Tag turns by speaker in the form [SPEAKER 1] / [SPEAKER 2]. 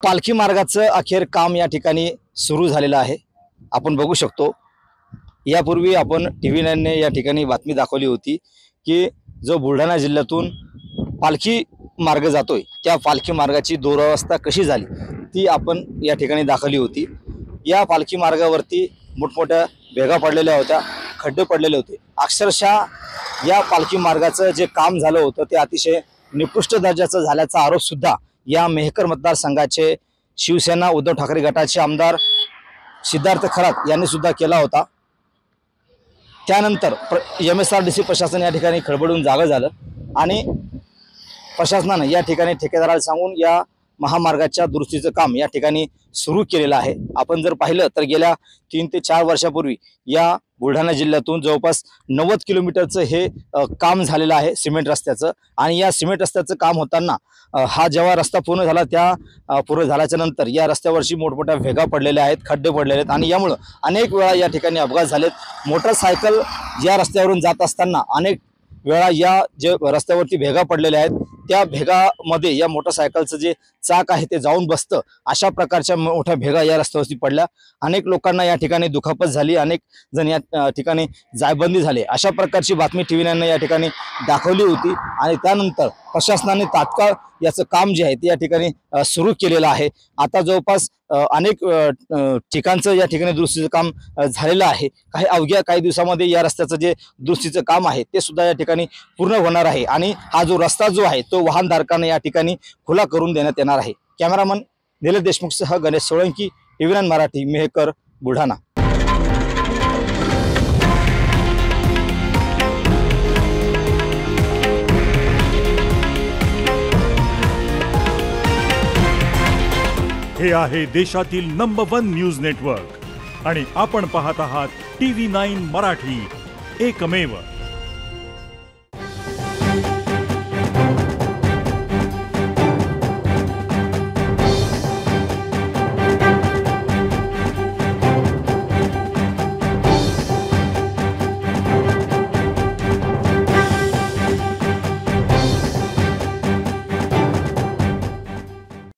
[SPEAKER 1] पालखी मार्गाचं अखेर काम या ठिकाणी सुरू झालेलं आहे। आपण बघू शकतो, यापूर्वी आपण TV9 ने या ठिकाणी बातमी दाखवली होती की जो बुलढाणा जिल्ह्यातून पालखी मार्ग जातोय त्या पालखी मार्गाची दुरवस्था कशी झाली ती आपण या ठिकाणी दाखवली होती। या पालखी मार्गावरती मोठमोठ्या भेगा पडलेल्या होत्या, खड्डे पडलेले होते। अक्षरशः या पालखी मार्गाचं जे काम झालं होतं ते अतिशय निकृष्ट दर्जाचं झाल्याचा आरोप सुद्धा या मेहकर मतदारसंघाचे शिवसेना उद्धव ठाकरे गटाचे आमदार सिद्धार्थ खरात यांनी सुद्धा केला होता। त्यानंतर MSRDC प्रशासन या ठिकाणी खळबळून जागं झालं आणि प्रशासनानं या ठिकाणी ठेकेदाराला सांगून या महामार्गाच्या दुरुस्तीचं काम या ठिकाणी सुरू केलेलं आहे। आपण जर पाहिलं तर गेल्या 3 ते 4 वर्षापूर्वी या बुलढाणा जिल्ह्यातून जवळपास 90 किलोमीटरचं हे काम झालेलं आहे सिमेंट रस्त्याचं। आणि या सिमेंट रस्त्याचं काम होताना हा जेव्हा रस्ता पूर्ण झाला त्या पूर्ण झाल्याच्या नंतर या रस्त्यावरची मोठमोठ्या भेगा पडलेल्या आहेत, खड्डे पडलेले आहेत आणि यामुळे अनेक वेळा या ठिकाणी अपघात झालेत। मोटरसायकल या रस्त्यावरून जात असताना अनेक वेळा या जे रस्त्यावरती भेगा पडलेल्या आहेत त्या भेगामध्ये या मोटरसायकलचं जे चाक आहे ते जाऊन बसतं, अशा प्रकारच्या मोठ्या भेगा या रस्त्यावरती पडल्या। अनेक लोकांना या ठिकाणी दुखापत झाली, अनेक जण या ठिकाणी जायबंदी झाले, अशा प्रकारची बातमी TV9 ने या ठिकाणी दाखवली होती। आणि त्यानंतर प्रशासनाने तात्काळ याचं काम जे आहे ते या ठिकाणी सुरू केलेलं आहे। आता जवळपास अनेक ठिकाणचं या ठिकाणी दुरुस्तीचं काम झालेलं आहे। अवघ्या काही दिवसामध्ये या रस्त्याचं जे दुरुस्तीचं काम आहे ते सुद्धा या ठिकाणी पूर्ण होणार आहे आणि हा जो रस्ता जो आहे तो वाहनधारकांना या ठिकाणी खुला करून देण्यात येणार आहे। कॅमेरामन निलेश देशमुखसह गणेश सोळंकी, TV9 मराठी, मेहकर, बुलढाणा।
[SPEAKER 2] हे आहे देशातील नंबर 1 न्यूज नेटवर्क आणि आपण पाहत आहात TV9 मराठी, एकमेव।